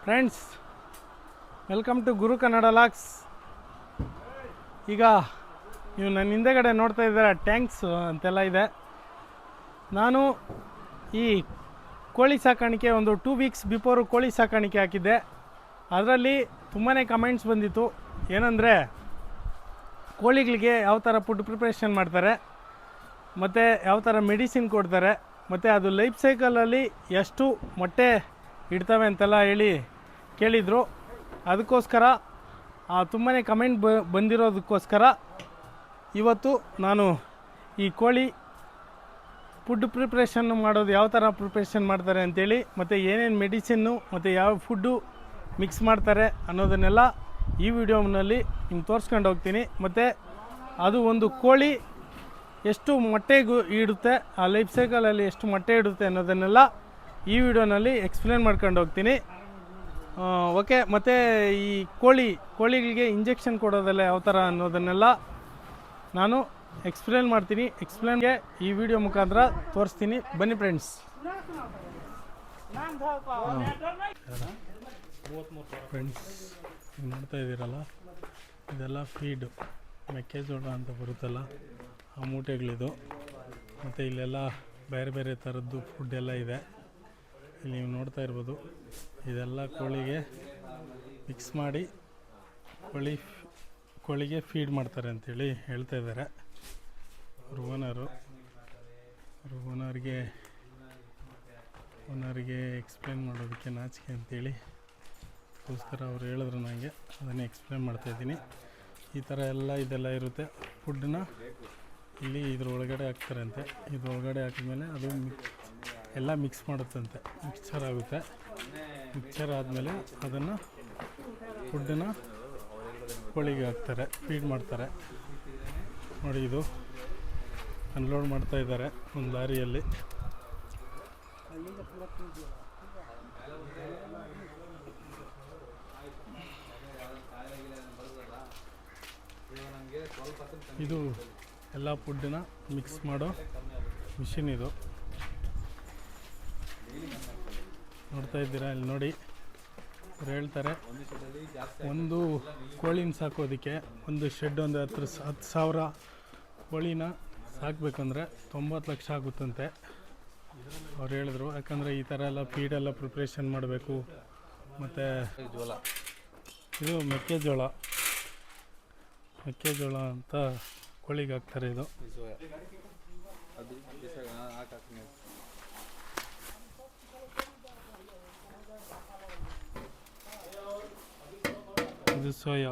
Friends, welcome to Guru Kannada ಲಾಕ್ಸ್. ಈಗ ನೀವು ನನ್ನ ಹಿಂದೆಗಡೆ ನೋಡ್ತಾ ಇದ್ದೀರಾ ಟ್ಯಾಂಕ್ಸ್ ಅಂತೆಲ್ಲ ಇದೆ. ನಾನು ಈ ಕೋಳಿ ಸಾಕಾಣಿಕೆ ಒಂದು 2 ವೀಕ್ಸ್ ಬಿಫೋರು ಕೋಳಿ ಸಾಕಾಣಿಕೆ ಹಾಕಿದ್ದೆ. ಅದರಲ್ಲಿ ತುಂಬಾ ಕಮೆಂಟ್ಸ್ ಬಂದಿತ್ತು. ಏನಂದರೆ ಕೋಳಿಗಳಿಗೆ ಯಾವ ಥರ ಫುಡ್ ಪ್ರಿಪ್ರೇಷನ್ ಮಾಡ್ತಾರೆ, ಮತ್ತು ಯಾವ ಥರ ಮೆಡಿಸಿನ್ ಕೊಡ್ತಾರೆ, ಮತ್ತು ಅದು ಲೈಫ್ ಸೈಕಲಲ್ಲಿ ಎಷ್ಟು ಮೊಟ್ಟೆ ಇಡ್ತವೆ ಅಂತೆಲ್ಲ ಹೇಳಿ ಕೇಳಿದರು. ಅದಕ್ಕೋಸ್ಕರ ತುಂಬಾ ಕಮೆಂಟ್ ಬಂದಿರೋದಕ್ಕೋಸ್ಕರ ಇವತ್ತು ನಾನು ಈ ಕೋಳಿ ಫುಡ್ ಪ್ರಿಪ್ರೇಷನ್ ಮಾಡೋದು ಯಾವ ಥರ ಪ್ರಿಪ್ರೇಷನ್ ಮಾಡ್ತಾರೆ ಅಂಥೇಳಿ, ಮತ್ತು ಏನೇನು ಮೆಡಿಸಿನ್ನು ಮತ್ತು ಯಾವ ಫುಡ್ಡು ಮಿಕ್ಸ್ ಮಾಡ್ತಾರೆ ಅನ್ನೋದನ್ನೆಲ್ಲ ಈ ವಿಡಿಯೋನಲ್ಲಿ ನಿಮ್ಗೆ ತೋರಿಸ್ಕೊಂಡು ಹೋಗ್ತೀನಿ. ಮತ್ತು ಅದು ಒಂದು ಕೋಳಿ ಎಷ್ಟು ಮೊಟ್ಟೆಗೂ ಇಡುತ್ತೆ, ಆ ಲೈಫ್ ಸೈಕಲಲ್ಲಿ ಎಷ್ಟು ಮೊಟ್ಟೆ ಇಡುತ್ತೆ ಅನ್ನೋದನ್ನೆಲ್ಲ ಈ ವಿಡಿಯೋನಲ್ಲಿ ಎಕ್ಸ್ಪ್ಲೇನ್ ಮಾಡ್ಕೊಂಡು ಹೋಗ್ತೀನಿ. ಓಕೆ. ಮತ್ತು ಈ ಕೋಳಿಗಳಿಗೆ ಇಂಜೆಕ್ಷನ್ ಕೊಡೋದೆಲ್ಲ ಯಾವ ಥರ ಅನ್ನೋದನ್ನೆಲ್ಲ ನಾನು ಎಕ್ಸ್ಪ್ಲೇನ್ ಮಾಡ್ತೀನಿ. ಎಕ್ಸ್ಪ್ಲೇನ್ಗೆ ಈ ವಿಡಿಯೋ ಮುಖಾಂತರ ತೋರಿಸ್ತೀನಿ. ಬನ್ನಿ ಫ್ರೆಂಡ್ಸ್. ಫ್ರೆಂಡ್ಸ್, ನೋಡ್ತಾ ಇದ್ದೀರಲ್ಲ, ಇದೆಲ್ಲ ಫೀಡು, ಮೆಕ್ಕೆಜೋಳ ಅಂತ ಬರುತ್ತಲ್ಲ ಆ ಮೂಟೆಗಳಿದು. ಮತ್ತು ಇಲ್ಲೆಲ್ಲ ಬೇರೆ ಬೇರೆ ಥರದ್ದು ಫುಡ್ಡೆಲ್ಲ ಇದೆ. ಇಲ್ಲಿ ನೀವು ನೋಡ್ತಾ ಇರ್ಬೋದು. ಇದೆಲ್ಲ ಕೋಳಿಗೆ ಮಿಕ್ಸ್ ಮಾಡಿ ಕೋಳಿಗೆ ಫೀಡ್ ಮಾಡ್ತಾರೆ ಅಂಥೇಳಿ ಹೇಳ್ತಾ ಇದ್ದಾರೆ ಓನರ್ಗೆ ಎಕ್ಸ್ಪ್ಲೇನ್ ಮಾಡೋದಕ್ಕೆ ನಾಚಿಕೆ ಅಂಥೇಳಿ ಅದಕ್ಕೋಸ್ಕರ ಅವ್ರು ಹೇಳಿದ್ರು ನನಗೆ, ಅದನ್ನೇ ಎಕ್ಸ್ಪ್ಲೇನ್ ಮಾಡ್ತಾಯಿದ್ದೀನಿ. ಈ ಥರ ಇದೆಲ್ಲ ಇರುತ್ತೆ. ಫುಡ್ಡನ್ನ ಇಲ್ಲಿ ಇದ್ರೊಳಗಡೆ ಹಾಕ್ತಾರಂತೆ. ಇದ್ರೊಳಗಡೆ ಹಾಕಿದ್ಮೇಲೆ ಅದು ಎಲ್ಲ ಮಿಕ್ಸ್ ಮಾಡುತ್ತಂತೆ. ಮಿಕ್ಸ್ಚರ್ ಆಗುತ್ತೆ. ಮಿಕ್ಸ್ಚರ್ ಆದಮೇಲೆ ಅದನ್ನು ಫುಡ್ಡನ್ನು ಕೋಳಿಗೆ ಹಾಕ್ತಾರೆ, ಫೀಡ್ ಮಾಡ್ತಾರೆ. ನೋಡಿ, ಇದು ಅನ್ಲೋಡ್ ಮಾಡ್ತಾ ಇದ್ದಾರೆ ಒಂದು ಲಾರಿಯಲ್ಲಿ. ಇದು ಎಲ್ಲ ಫುಡ್ಡನ್ನ ಮಿಕ್ಸ್ ಮಾಡೋ ಮಿಷಿನ್ ಇದು. ನೋಡ್ತಾ ಇದ್ದೀರಾ, ಇಲ್ಲಿ ನೋಡಿ. ಅವ್ರು ಹೇಳ್ತಾರೆ, ಒಂದು ಕೋಳಿನ ಸಾಕೋದಕ್ಕೆ ಒಂದು ಶೆಡ್ ಒಂದು 10,000 ಕೋಳಿನ ಸಾಕಬೇಕಂದ್ರೆ 90 ಲಕ್ಷ ಆಗುತ್ತಂತೆ ಅವ್ರು ಹೇಳಿದ್ರು. ಯಾಕಂದರೆ ಈ ಥರ ಎಲ್ಲ ಫೀಡೆಲ್ಲ ಪ್ರಿಪ್ರೇಷನ್ ಮಾಡಬೇಕು. ಮತ್ತು ಇದು ಮೆಕ್ಕೆಜೋಳ ಅಂತ ಕೋಳಿಗೆ ಹಾಕ್ತಾರೆ. ಇದು ಇದು ಸೋಯಾ.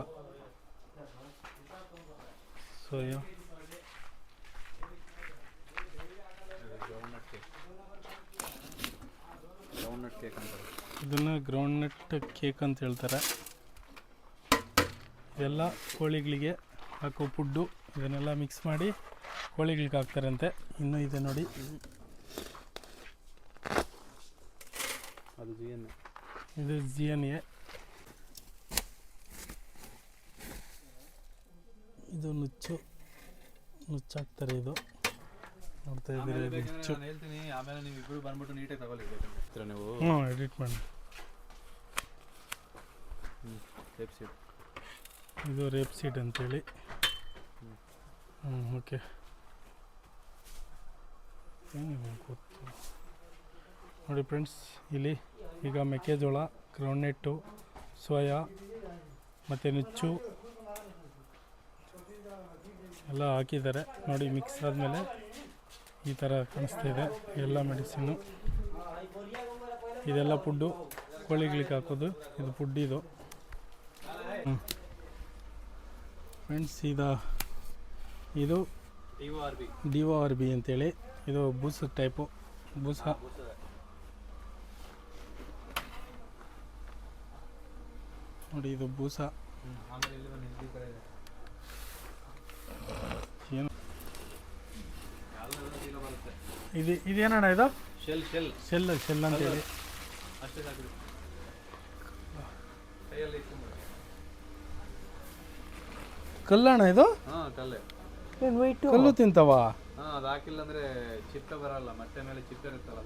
ಇದನ್ನು ಗ್ರೌಂಡ್ನಟ್ ಕೇಕ್ ಅಂತ ಹೇಳ್ತಾರೆ. ಇದೆಲ್ಲ ಕೋಳಿಗಳಿಗೆ ಹಾಕೋ ಫುಡ್ಡು. ಇದನ್ನೆಲ್ಲ ಮಿಕ್ಸ್ ಮಾಡಿ ಕೋಳಿಗಳಿಗೆ ಹಾಕ್ತಾರಂತೆ. ಇನ್ನೂ ಇದೆ ನೋಡಿ, ಅದು ಇದು GNA. ಇದು ನುಚ್ಚಾಕ್ತಾರೆ. ಇದು ನೋಡ್ತಾ ಇದ್ದೀರಿ, ನುಚ್ಚು. ಆಮೇಲೆ ನೀವು ಇಬ್ಬರು ಬಂದ್ಬಿಟ್ಟು ನೀಟಾಗಿ ತಗೊಳ್ಳಿ ನೀವು. ಎಡಿಟ್ ಮಾಡಿ. ಇದು ರೇಪ್ ಸೀಡ್ ಅಂತೇಳಿ. ಓಕೆ. ಗೊತ್ತು ನೋಡಿ ಫ್ರೆಂಡ್ಸ್, ಇಲ್ಲಿ ಈಗ ಮೆಕ್ಕೆಜೋಳ, ಗ್ರೌಂಡ್ನೆಟ್ಟು, ಸೋಯಾ ಮತ್ತು ನುಚ್ಚು ಎಲ್ಲ ಹಾಕಿದ್ದಾರೆ ನೋಡಿ. ಮಿಕ್ಸ್ ಆದಮೇಲೆ ಈ ಥರ ಕಾಣಿಸ್ತಾ ಇದೆ ಎಲ್ಲ ಮೆಡಿಸಿನ್ನು. ಇದೆಲ್ಲ ಫುಡ್ಡು ಕೋಳಿಗಳಿಗೆ ಹಾಕೋದು. ಇದು ಫುಡ್ ಇದು. ಫ್ರೆಂಡ್ಸ್, ಇದು DORB ಅಂತೇಳಿ. ಇದು ಬೂಸ ಟೈಪು. ಬೂಸ ನೋಡಿ, ಇದು ಬೂಸ. ಏನು ಇದೇನಣ್ಣ? ಇದು ಶೆಲ್ ಅಂತೇಳಿ. ಕಲ್ಲಣ್ಣ ಇದು? ಕಲ್ಲು ತಿಂತವ? ಅದು ಹಾಕಿಲ್ಲ ಅಂದ್ರೆ ಚಿತ್ತ ಬರಲ್ಲ, ಮೊಟ್ಟೆ ಮೇಲೆ ಚಿತ್ತ ಇರುತ್ತಲ್ಲ,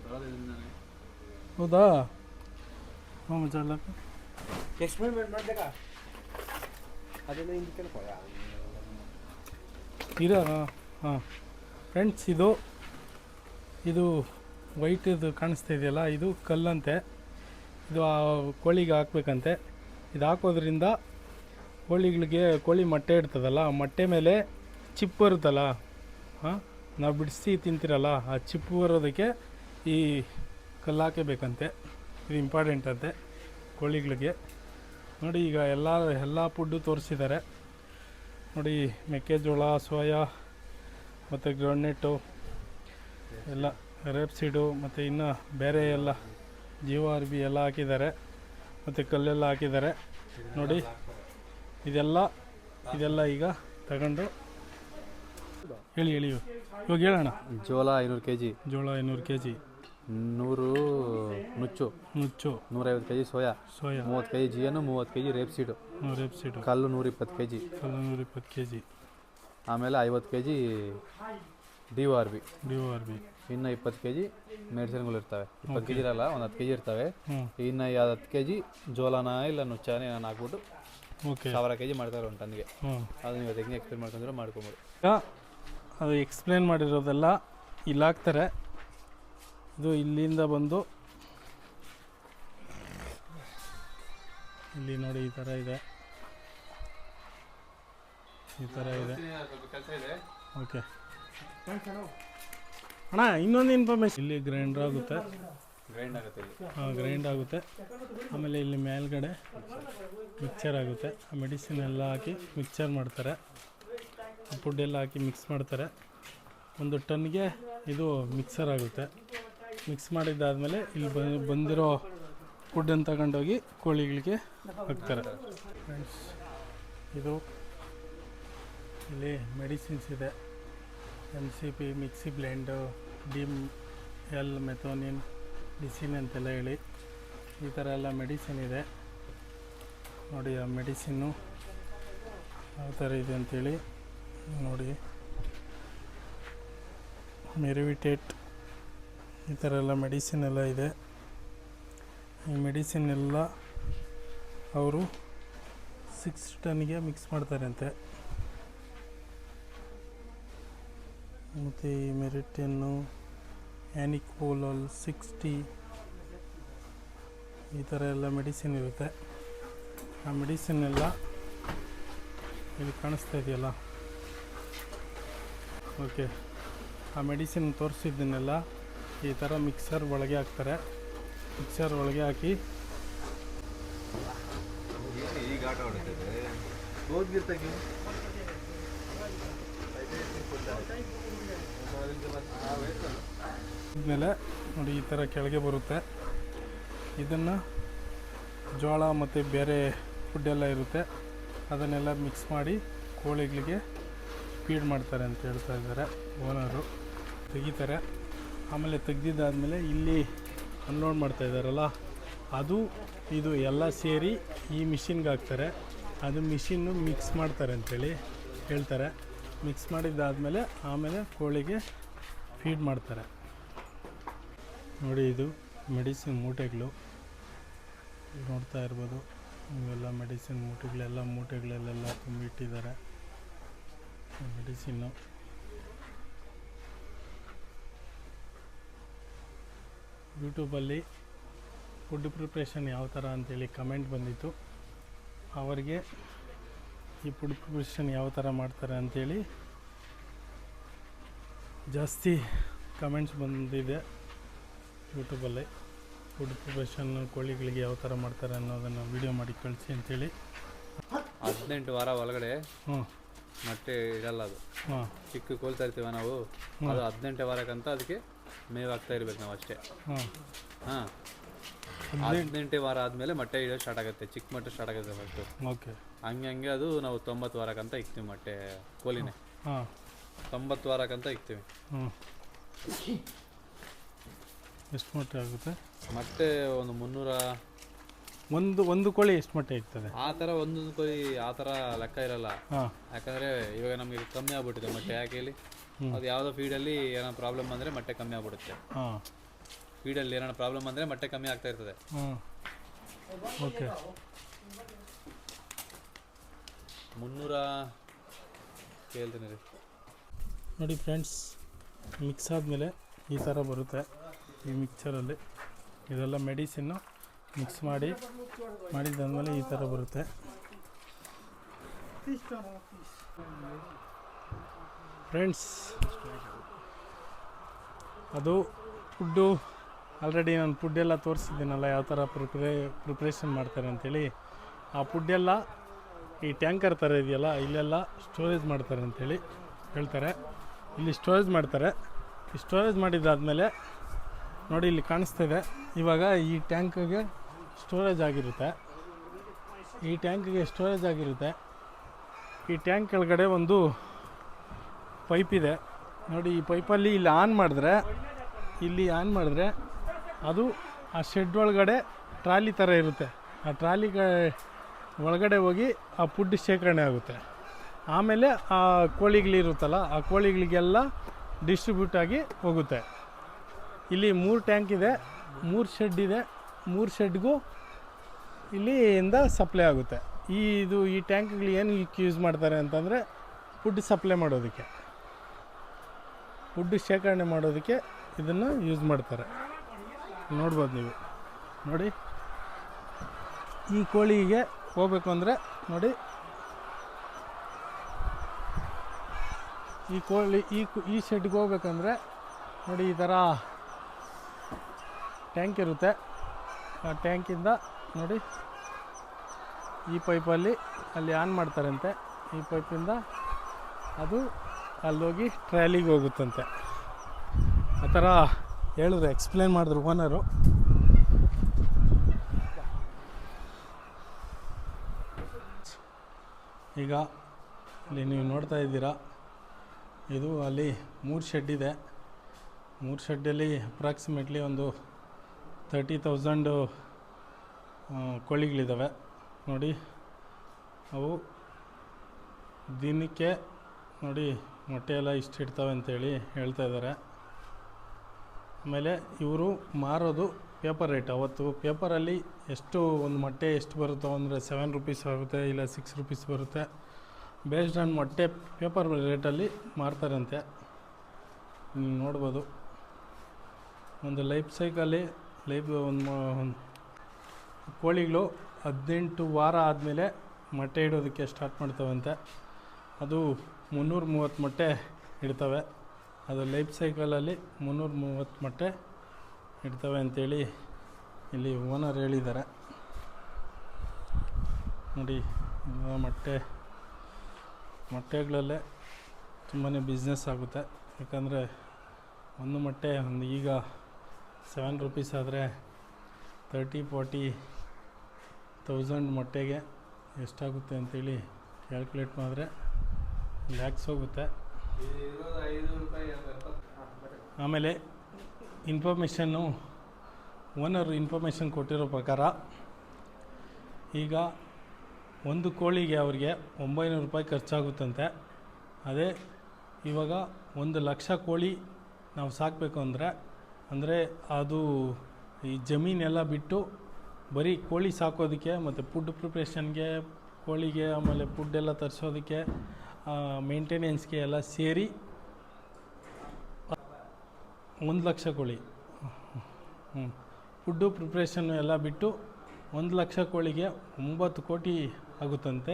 ಹೌದಾ? ಎಕ್ಸ್ಪೆರಿಮೆಂಟ್ ಮಾಡ್ಬೇಕಾ ಅದೆಲ್ಲ ಹಿಂದಕ್ಕೆ ಇರೋ ಹಾಂ ಫ್ರೆಂಡ್ಸ್, ಇದು ವೈಟ್ ಇದು ಕಾಣಿಸ್ತಾ ಇದೆಯಲ್ಲ, ಇದು ಕಲ್ಲಂತೆ. ಇದು ಆ ಕೋಳಿಗೆ ಹಾಕ್ಬೇಕಂತೆ. ಇದು ಹಾಕೋದ್ರಿಂದ ಕೋಳಿ ಮೊಟ್ಟೆ ಇಡ್ತದಲ್ಲ, ಆ ಮೊಟ್ಟೆ ಮೇಲೆ ಚಿಪ್ಪು ಬರುತ್ತಲ್ಲ, ಹಾಂ, ನಾವು ಬಿಡಿಸಿ ತಿಂತಿರಲ್ಲ, ಆ ಚಿಪ್ಪು ಬರೋದಕ್ಕೆ ಈ ಕಲ್ಲು ಹಾಕಬೇಕಂತೆ. ಇದು ಇಂಪಾರ್ಟೆಂಟ್ ಅಂತೆ ಕೋಳಿಗಳಿಗೆ. ನೋಡಿ, ಈಗ ಎಲ್ಲ ಫುಡ್ಡು ತೋರಿಸಿದ್ದಾರೆ ನೋಡಿ. ಮೆಕ್ಕೆಜೋಳ, ಸೋಯಾ ಮತ್ತು ಗ್ರೌಂಡ್ನೆಟ್ಟು ಎಲ್ಲ, ರೇಪ್ ಸೀಡು ಮತ್ತು ಇನ್ನು ಬೇರೆ ಎಲ್ಲ ಜೀವಾರ್ಬಿ ಎಲ್ಲ ಹಾಕಿದ್ದಾರೆ, ಮತ್ತು ಕಲ್ಲೆಲ್ಲ ಹಾಕಿದ್ದಾರೆ ನೋಡಿ. ಇದೆಲ್ಲ ಈಗ ತಗೊಂಡು ಹೇಳಿ ಇವಾಗ ಹೇಳೋಣ. ಜೋಳ 500 kg, ಜೋಳ 500 kg, 100 ನುಚ್ಚು, 150 kg ಸೋಯಾ, 30 kg ಜಿಯನ್ನು, 30 kg ರೇಪ್ ಸೀಡು, ಕಲ್ಲು 120 kg, 120 kg, ಆಮೇಲೆ 50 kg DORB, ಇನ್ನು 20 kg ಮೆಡಿಸಿನ್ಗಳು ಇರ್ತವೆ. 20 kg ಇರಲ್ಲ, ಒಂದು 10 kg ಇರ್ತವೆ. ಇನ್ನು 10 kg ಜೋಳನ ಇಲ್ಲ ನುಚ್ಚಾನೆ ನಾನು ಹಾಕ್ಬಿಟ್ಟು 1000 kg ಮಾಡ್ತಾರೆ ಒಂದು ಟನ್ಗೆ. ಅದು ನೀವು ಹೆಂಗೆ ಎಕ್ಸ್ಪ್ಲೇನ್ ಮಾಡ್ಕೊಂಡ್ರೆ ಮಾಡ್ಕೊಬೋದು. ಅದು ಎಕ್ಸ್ಪ್ಲೇನ್ ಮಾಡಿರೋದೆಲ್ಲ ಇಲ್ಲಿ ಹಾಕ್ತಾರೆ. ಇದು ಇಲ್ಲಿಂದ ಬಂದು ಇಲ್ಲಿ ನೋಡಿ, ಈ ಥರ ಇದೆ. ಓಕೆ ಅಣ್ಣ, ಇನ್ನೊಂದು ಇನ್ಫಾರ್ಮೇಶನ್, ಇಲ್ಲಿ ಗ್ರೈಂಡ್ ಆಗುತ್ತೆ. ಆಮೇಲೆ ಇಲ್ಲಿ ಮೇಲ್ಗಡೆ ಮಿಕ್ಸರ್ ಆಗುತ್ತೆ. ಆ ಮೆಡಿಸಿನ್ ಎಲ್ಲ ಹಾಕಿ ಮಿಕ್ಸರ್ ಮಾಡ್ತಾರೆ, ಫುಡ್ ಎಲ್ಲ ಹಾಕಿ ಮಿಕ್ಸ್ ಮಾಡ್ತಾರೆ. 1 ಟನ್ಗೆ ಇದು ಮಿಕ್ಸರ್ ಆಗುತ್ತೆ. ಮಿಕ್ಸ್ ಮಾಡಿದ್ದಾದಮೇಲೆ ಇಲ್ಲಿ ಬಂದಿರೋ ಫುಡ್ಡನ್ನು ತಗೊಂಡೋಗಿ ಕೋಳಿಗಳಿಗೆ ಹಾಕ್ತಾರೆ. ಫ್ರೆಂಡ್ಸ್, ಇಲ್ಲಿ ಮೆಡಿಸಿನ್ಸ್ ಇದೆ. MCP, ಮಿಕ್ಸಿ ಬ್ಲೆಂಡು, DML, ಮೆಥೋನಿನ್, ಡಿಸಿನ್ ಅಂತೆಲ್ಲ ಹೇಳಿ ಈ ಥರ ಎಲ್ಲ ಮೆಡಿಸಿನ್ ಇದೆ ನೋಡಿ. ಆ ಮೆಡಿಸಿನ್ನು ಯಾವ ಥರ ಇದೆ ಅಂಥೇಳಿ ನೋಡಿ. ಮೆರಿವಿಟೇಟ್, ಈ ಥರ ಎಲ್ಲ ಮೆಡಿಸಿನ್ ಎಲ್ಲ ಇದೆ. ಈ ಮೆಡಿಸಿನ್ ಎಲ್ಲ ಅವರು 6 ಟನ್ಗೆ ಮಿಕ್ಸ್ ಮಾಡ್ತಾರೆ ಅಂತೆ. ಮತ್ತು ಈ ಮೆರಿಟನ್ನು, ಆ್ಯನಿಕೋಲಲ್ 60, ಈ ಥರ ಎಲ್ಲ ಮೆಡಿಸಿನ್ ಇರುತ್ತೆ. ಆ ಮೆಡಿಸಿನ್ ಎಲ್ಲ ಇಲ್ಲಿ ಕಾಣಿಸ್ತಾ ಇದೆಯಲ್ಲ, ಓಕೆ. ಆ ಮೆಡಿಸಿನ್ ತೋರಿಸಿದ್ದನ್ನೆಲ್ಲ ಈ ಥರ ಮಿಕ್ಸರ್ ಒಳಗೆ ಹಾಕ್ತಾರೆ. ಮಿಕ್ಸರ್ ಒಳಗೆ ಹಾಕಿ ಆದಮೇಲೆ ನೋಡಿ ಈ ಥರ ಕೆಳಗೆ ಬರುತ್ತೆ. ಇದನ್ನು ಜೋಳ ಮತ್ತು ಬೇರೆ ಫುಡ್ಡೆಲ್ಲ ಇರುತ್ತೆ, ಅದನ್ನೆಲ್ಲ ಮಿಕ್ಸ್ ಮಾಡಿ ಕೋಳಿಗಳಿಗೆ ಫೀಡ್ ಮಾಡ್ತಾರೆ ಅಂತ ಹೇಳ್ತಾ ಇದ್ದಾರೆ ಓನರು. ತೆಗಿತಾರೆ. ಆಮೇಲೆ ತೆಗ್ದಿದ್ದಾದಮೇಲೆ ಇಲ್ಲಿ ಅನ್ಲೋಡ್ ಮಾಡ್ತಾ ಇದ್ದಾರಲ್ಲ, ಇದು ಎಲ್ಲ ಸೇರಿ ಈ ಮಿಷಿನ್ಗೆ ಹಾಕ್ತಾರೆ. ಅದು ಮಿಷಿನ್ನು ಮಿಕ್ಸ್ ಮಾಡ್ತಾರೆ ಅಂಥೇಳಿ ಹೇಳ್ತಾರೆ. ಮಿಕ್ಸ್ ಮಾಡಿದ್ದಾದಮೇಲೆ ಆಮೇಲೆ ಕೋಳಿಗೆ ಫೀಡ್ ಮಾಡ್ತಾರೆ ನೋಡಿ. ಇದು ಮೆಡಿಸಿನ್ ಮೂಟೆಗಳು ನೋಡ್ತಾ ಇರ್ಬೋದು. ಇವೆಲ್ಲ ಮೆಡಿಸಿನ್ ಮೂಟೆಗಳಲ್ಲೆಲ್ಲ ತುಂಬಿಟ್ಟಿದ್ದಾರೆ ಮೆಡಿಸಿನ್ನು. ಯೂಟ್ಯೂಬಲ್ಲಿ ಫುಡ್ ಪ್ರಿಪ್ರೇಷನ್ ಯಾವ ಥರ ಅಂಥೇಳಿ ಕಮೆಂಟ್ ಬಂದಿತ್ತು. ಅವರಿಗೆ ಈ ಫುಡ್ ಪ್ರಿಪ್ರೇಷನ್ ಯಾವ ಥರ ಮಾಡ್ತಾರೆ ಅಂಥೇಳಿ ಜಾಸ್ತಿ ಕಮೆಂಟ್ಸ್ ಬಂದಿದೆ ಯೂಟ್ಯೂಬಲ್ಲಿ. ಫುಡ್ ಪ್ರಿಪ್ರೇಷನ್ ಕೋಳಿಗಳಿಗೆ ಯಾವ ಥರ ಮಾಡ್ತಾರೆ ಅನ್ನೋದನ್ನು ವೀಡಿಯೋ ಮಾಡಿ ಕಳಿಸಿ ಅಂಥೇಳಿ. 18 ವಾರ ಒಳಗಡೆ ಮೊಟ್ಟೆ ಇರಲ್ಲ. ಅದು ಚಿಕ್ಕ ಕೋಳಿ ತರ್ತೀವ ನಾವು, ಅದು 18 ವಾರಕ್ಕಂತ ಅದಕ್ಕೆ ಮೇವು ಹಾಕ್ತಾ ಇರ್ಬೇಕು ನಾವು ಅಷ್ಟೇ. 18 ವಾರ ಆದಮೇಲೆ ಮೊಟ್ಟೆ ಇಡೋದು ಸ್ಟಾರ್ಟ್ ಆಗುತ್ತೆ. ಚಿಕ್ಕ ಮೊಟ್ಟೆ ಸ್ಟಾರ್ಟ್ ಆಗುತ್ತೆ ಫಸ್ಟು. ಓಕೆ. ಹಂಗೆ ಅದು ನಾವು 90 ವಾರಕ್ಕಂತ ಇಕ್ತೀವಿ ಮೊಟ್ಟೆ ಕೋಳಿನೇ. 90 ವಾರಕ್ಕಂತ ಇಕ್ತೀವಿ. ಎಷ್ಟು ಮೊಟ್ಟೆ ಆಗುತ್ತೆ? ಮತ್ತೆ ಒಂದು 300. ಒಂದು ಕೋಳಿ ಎಷ್ಟು ಮೊಟ್ಟೆ ಇರ್ತದೆ? ಆ ಥರ ಒಂದೊಂದು ಕೋಳಿ ಆ ಥರ ಲೆಕ್ಕ ಇರಲ್ಲ. ಯಾಕಂದರೆ ಇವಾಗ ನಮಗೆ ಕಮ್ಮಿ ಆಗ್ಬಿಟ್ಟಿದೆ ಮೊಟ್ಟೆ. ಯಾಕೆ ಹೇಳಿ, ಅದು ಯಾವುದೋ ಫೀಡಲ್ಲಿ ಏನೋ ಪ್ರಾಬ್ಲಮ್ ಬಂದರೆ ಮೊಟ್ಟೆ ಕಮ್ಮಿ ಆಗ್ಬಿಡುತ್ತೆ. ಫೀಡಲ್ಲಿ ಏನೋ ಪ್ರಾಬ್ಲಮ್ ಅಂದರೆ ಮೊಟ್ಟೆ ಕಮ್ಮಿ ಆಗ್ತಾ ಇರ್ತದೆ. ಓಕೆ 300 ಕೇಳ್ತೀನಿ ರೀ. ನೋಡಿ ಫ್ರೆಂಡ್ಸ್, ಮಿಕ್ಸ್ ಆದಮೇಲೆ ಈ ಥರ ಬರುತ್ತೆ. ಈ ಮಿಕ್ಸರಲ್ಲಿ ಇದೆಲ್ಲ ಮೆಡಿಸಿನ್ನು ಮಿಕ್ಸ್ ಮಾಡಿದ್ದಾದಮೇಲೆ ಈ ಥರ ಬರುತ್ತೆ. ಫ್ರೆಂಡ್ಸ್, ಅದು ಫುಡ್ಡು ಆಲ್ರೆಡಿ ನಾನು ಫುಡ್ಡೆಲ್ಲ ತೋರಿಸಿದ್ದೀನಲ್ಲ, ಯಾವ ಥರ ಪ್ರಿಪ್ರೇಷನ್ ಮಾಡ್ತಾರೆ ಅಂಥೇಳಿ. ಆ ಫುಡ್ಡೆಲ್ಲ ಈ ಟ್ಯಾಂಕರ್ ಥರ ಇದೆಯಲ್ಲ, ಇಲ್ಲೆಲ್ಲ ಸ್ಟೋರೇಜ್ ಮಾಡ್ತಾರೆ ಅಂಥೇಳಿ ಹೇಳ್ತಾರೆ. ಇಲ್ಲಿ ಸ್ಟೋರೇಜ್ ಮಾಡ್ತಾರೆ. ಈ ಸ್ಟೋರೇಜ್ ಮಾಡಿದ್ದಾದಮೇಲೆ ನೋಡಿ ಇಲ್ಲಿ ಕಾಣಿಸ್ತಿದೆ, ಇವಾಗ ಈ ಟ್ಯಾಂಕಿಗೆ ಸ್ಟೋರೇಜ್ ಆಗಿರುತ್ತೆ. ಈ ಟ್ಯಾಂಕಿಗೆ ಸ್ಟೋರೇಜ್ ಆಗಿರುತ್ತೆ. ಈ ಟ್ಯಾಂಕ್ ಕೆಳಗಡೆ ಒಂದು ಪೈಪ್ ಇದೆ ನೋಡಿ. ಈ ಪೈಪಲ್ಲಿ ಇಲ್ಲಿ ಆನ್ ಮಾಡಿದ್ರೆ ಅದು ಆ ಶೆಡ್ ಒಳಗಡೆ ಟ್ರಾಲಿ ಥರ ಇರುತ್ತೆ. ಆ ಟ್ರಾಲಿ ಒಳಗಡೆ ಹೋಗಿ ಆ ಫುಡ್ ಶೇಖರಣೆ ಆಗುತ್ತೆ. ಆಮೇಲೆ ಆ ಕೋಳಿಗಳಿರುತ್ತಲ್ಲ, ಆ ಕೋಳಿಗಳಿಗೆಲ್ಲ ಡಿಸ್ಟ್ರಿಬ್ಯೂಟ್ ಆಗಿ ಹೋಗುತ್ತೆ. ಇಲ್ಲಿ 3 ಟ್ಯಾಂಕ್ ಇದೆ, 3 ಶೆಡ್ ಇದೆ. 3 ಶೆಡ್ಗೂ ಇಲ್ಲಿಂದ ಸಪ್ಲೈ ಆಗುತ್ತೆ. ಈ ಟ್ಯಾಂಕ್ಗಳು ಏನು ಯೂಸ್ ಮಾಡ್ತಾರೆ ಅಂತಂದರೆ ಫುಡ್ ಸಪ್ಲೈ ಮಾಡೋದಕ್ಕೆ, ಫುಡ್ ಶೇಖರಣೆ ಮಾಡೋದಕ್ಕೆ ಇದನ್ನು ಯೂಸ್ ಮಾಡ್ತಾರೆ. ನೋಡ್ಬೋದು ನೀವು. ನೋಡಿ, ಈ ಕೋಳಿಗೆ ಹೋಗ್ಬೇಕು ಅಂದರೆ ನೋಡಿ, ಈ ಕೋಳಿ ಈ ಶೆಡ್ಗೆ ಹೋಗ್ಬೇಕಂದ್ರೆ ನೋಡಿ, ಈ ಥರ ಟ್ಯಾಂಕ್ ಇರುತ್ತೆ. ಆ ಟ್ಯಾಂಕಿಂದ ನೋಡಿ ಈ ಪೈಪಲ್ಲಿ ಅಲ್ಲಿ ಆನ್ ಮಾಡ್ತಾರಂತೆ. ಈ ಪೈಪಿಂದ ಅದು ಅಲ್ಲೋಗಿ ಟ್ರಾಲಿಗೆ ಹೋಗುತ್ತಂತೆ. ಆ ಥರ ಹೇಳಿದ್ರು, ಎಕ್ಸ್ಪ್ಲೇನ್ ಮಾಡಿದ್ರು ಓನರು. ಈಗ ಇಲ್ಲಿ ನೀವು ನೋಡ್ತಾ ಇದ್ದೀರಾ, ಇದು ಅಲ್ಲಿ 3 ಶೆಡ್ ಇದೆ. 3 ಶೆಡ್ಡಲ್ಲಿ ಅಪ್ರಾಕ್ಸಿಮೇಟ್ಲಿ ಒಂದು 30,000 ಕೋಳಿಗಳಿದ್ದಾವೆ ನೋಡಿ. ಅವು ದಿನಕ್ಕೆ ನೋಡಿ ಮೊಟ್ಟೆ ಎಲ್ಲ ಇಷ್ಟು ಇಡ್ತವೆ ಅಂತೇಳಿ ಹೇಳ್ತಾ ಇದ್ದಾರೆ. ಆಮೇಲೆ ಇವರು ಮಾರೋದು ಪೇಪರ್ ರೇಟ್. ಅವತ್ತು ಪೇಪರಲ್ಲಿ ಎಷ್ಟು ಒಂದು ಮೊಟ್ಟೆ ಎಷ್ಟು ಬರುತ್ತೋ ಅಂದರೆ 7 ರೂಪೀಸ್ ಆಗುತ್ತೆ, ಇಲ್ಲ 6 ರೂಪೀಸ್ ಬರುತ್ತೆ. ಬೇಸ್ಡ್ ಆನ್ ಮೊಟ್ಟೆ ಪೇಪರ್ ರೇಟಲ್ಲಿ ಮಾರ್ತಾರಂತೆ. ನೀವು ನೋಡ್ಬೋದು. ಒಂದು ಲೈಫ್ ಸೈಕಲ್ಲಿ ಒಂದು ಕೋಳಿಗಳು 18 ವಾರ ಆದಮೇಲೆ ಮೊಟ್ಟೆ ಇಡೋದಕ್ಕೆ ಸ್ಟಾರ್ಟ್ ಮಾಡ್ತವಂತೆ. ಅದು 330 ಮೊಟ್ಟೆ ಇಡ್ತವೆ. ಅದು ಲೈಫ್ ಸೈಕಲಲ್ಲಿ 330 ಮೊಟ್ಟೆ ಇಡ್ತವೆ ಅಂಥೇಳಿ ಇಲ್ಲಿ ಓನರ್ ಹೇಳಿದ್ದಾರೆ ನೋಡಿ. ಮೊಟ್ಟೆಗಳಲ್ಲೇ ತುಂಬಾ ಬಿಸ್ನೆಸ್ ಆಗುತ್ತೆ. ಯಾಕಂದರೆ ಒಂದು ಮೊಟ್ಟೆ ಈಗ 7 ರೂಪೀಸ್ ಆದರೆ 30,000-40,000 ಮೊಟ್ಟೆಗೆ ಎಷ್ಟಾಗುತ್ತೆ ಅಂಥೇಳಿ ಕ್ಯಾಲ್ಕುಲೇಟ್ ಮಾಡಿದ್ರೆ ಲ್ಯಾಕ್ಸ್ ಹೋಗುತ್ತೆ. ಆಮೇಲೆ ಓನರ್ ಇನ್ಫಾರ್ಮೇಷನ್ ಕೊಟ್ಟಿರೋ ಪ್ರಕಾರ ಈಗ ಒಂದು ಕೋಳಿಗೆ ಅವ್ರಿಗೆ 900 ರೂಪಾಯಿ ಖರ್ಚಾಗುತ್ತಂತೆ. ಅದೇ ಇವಾಗ 1,00,000 ಕೋಳಿ ನಾವು ಸಾಕಬೇಕು ಅಂದರೆ ಅದು ಈ ಜಮೀನೆಲ್ಲ ಬಿಟ್ಟು ಬರೀ ಕೋಳಿ ಸಾಕೋದಕ್ಕೆ ಮತ್ತು ಫುಡ್ ಪ್ರಿಪ್ರೇಷನ್ಗೆ ಕೋಳಿಗೆ, ಆಮೇಲೆ ಫುಡ್ಡೆಲ್ಲ ತರಿಸೋದಕ್ಕೆ, ಮೇಂಟೆನೆನ್ಸ್ಗೆ ಎಲ್ಲ ಸೇರಿ 1,00,000 ಕೋಳಿ. ಫುಡ್ಡು ಪ್ರಿಪ್ರೇಷನ್ನು ಎಲ್ಲ ಬಿಟ್ಟು 1,00,000 ಕೋಳಿಗೆ 9 ಕೋಟಿ ಆಗುತ್ತಂತೆ.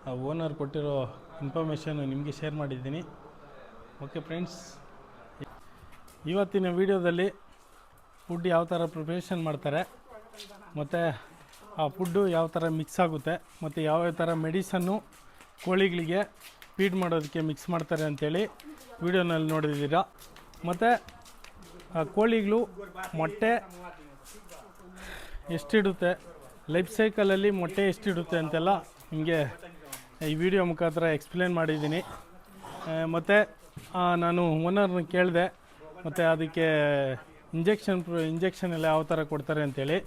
ಆ ಓನರ್ ಕೊಟ್ಟಿರೋ ಇನ್ಫಾರ್ಮೇಷನ್ನು ನಿಮಗೆ ಶೇರ್ ಮಾಡಿದ್ದೀನಿ. ಓಕೆ ಫ್ರೆಂಡ್ಸ್, ಇವತ್ತಿನ ವಿಡಿಯೋದಲ್ಲಿ ಫುಡ್ ಯಾವ ಥರ ಪ್ರಿಪ್ರೇಷನ್ ಮಾಡ್ತಾರೆ, ಮತ್ತು ಆ ಫುಡ್ಡು ಯಾವ ಥರ ಮಿಕ್ಸ್ ಆಗುತ್ತೆ, ಮತ್ತು ಯಾವ ಥರ ಮೆಡಿಸನ್ನು ಕೋಳಿಗಳಿಗೆ ಫೀಡ್ ಮಾಡೋದಕ್ಕೆ ಮಿಕ್ಸ್ ಮಾಡ್ತಾರೆ ಅಂಥೇಳಿ ವಿಡಿಯೋನಲ್ಲಿ ನೋಡಿದ್ದೀರಾ. ಮತ್ತು ಆ ಕೋಳಿಗಳು ಮೊಟ್ಟೆ ಎಷ್ಟಿಡುತ್ತೆ, ಲೈಫ್ ಸೈಕಲಲ್ಲಿ ಮೊಟ್ಟೆ ಎಷ್ಟಿಡುತ್ತೆ ಅಂತೆಲ್ಲ ನಿಮಗೆ ಈ ವಿಡಿಯೋ ಮುಖಾಂತರ ಎಕ್ಸ್ಪ್ಲೇನ್ ಮಾಡಿದ್ದೀನಿ. ಮತ್ತು ನಾನು ಓನರ್ನ ಕೇಳಿದೆ, ಮತ್ತು ಅದಕ್ಕೆ ಇಂಜೆಕ್ಷನ್ ಎಲ್ಲ ಯಾವ ಥರ ಕೊಡ್ತಾರೆ ಅಂಥೇಳಿ.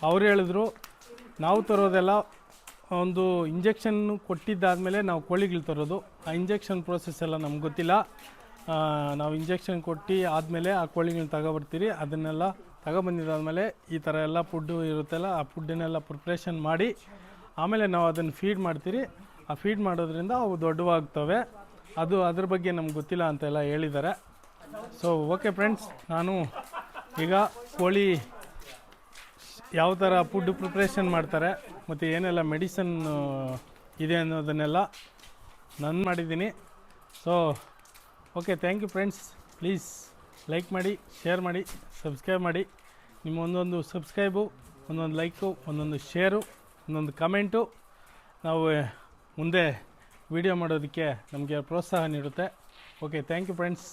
ಅವ್ರು ಹೇಳಿದ್ರು, ನಾವು ತರೋದೆಲ್ಲ ಒಂದು ಇಂಜೆಕ್ಷನ್ನು ಕೊಟ್ಟಿದ್ದಾದಮೇಲೆ ನಾವು ಕೋಳಿಗಳು ತರೋದು. ಆ ಇಂಜೆಕ್ಷನ್ ಪ್ರೋಸೆಸ್ ಎಲ್ಲ ನಮ್ಗೆ ಗೊತ್ತಿಲ್ಲ. ನಾವು ಇಂಜೆಕ್ಷನ್ ಕೊಟ್ಟು ಆದಮೇಲೆ ಆ ಕೋಳಿಗಳನ್ನ ತಗೊಬರ್ತೀರಿ, ಅದನ್ನೆಲ್ಲ ತಗೊಬಂದಿದ್ದಾದಮೇಲೆ ಈ ಥರ ಎಲ್ಲ ಫುಡ್ಡು ಇರುತ್ತಲ್ಲ ಆ ಫುಡ್ಡನ್ನೆಲ್ಲ ಪ್ರಿಪ್ರೇಷನ್ ಮಾಡಿ ಆಮೇಲೆ ನಾವು ಅದನ್ನು ಫೀಡ್ ಮಾಡ್ತೀರಿ. ಆ ಫೀಡ್ ಮಾಡೋದ್ರಿಂದ ಅವು ದೊಡ್ಡವಾಗ್ತವೆ. ಅದು ಅದ್ರ ಬಗ್ಗೆ ನಮ್ಗೆ ಗೊತ್ತಿಲ್ಲ ಅಂತೆಲ್ಲ ಹೇಳಿದ್ದಾರೆ. ಸೊ ಓಕೆ ಫ್ರೆಂಡ್ಸ್, ನಾನು ಈಗ ಕೋಳಿ ಯಾವ ಥರ ಫುಡ್ ಪ್ರಿಪ್ರೇಷನ್ ಮಾಡ್ತಾರೆ ಮತ್ತು ಏನೆಲ್ಲ ಮೆಡಿಸನ್ ಇದೆ ಅನ್ನೋದನ್ನೆಲ್ಲ ನಾನು ಮಾಡಿದ್ದೀನಿ. So okay, thank you friends. Please like ಮಾಡಿ, ಶೇರ್ ಮಾಡಿ, ಸಬ್ಸ್ಕ್ರೈಬ್ ಮಾಡಿ. ನಿಮ್ಮ ಒಂದೊಂದು ಸಬ್ಸ್ಕ್ರೈಬು, ಒಂದೊಂದು ಲೈಕು, ಒಂದೊಂದು ಶೇರು, ಒಂದೊಂದು ಕಮೆಂಟು ನಾವು ಮುಂದೆ ವಿಡಿಯೋ ಮಾಡೋದಕ್ಕೆ ನಮಗೆ ಪ್ರೋತ್ಸಾಹ ನೀಡುತ್ತೆ. Okay, thank you friends.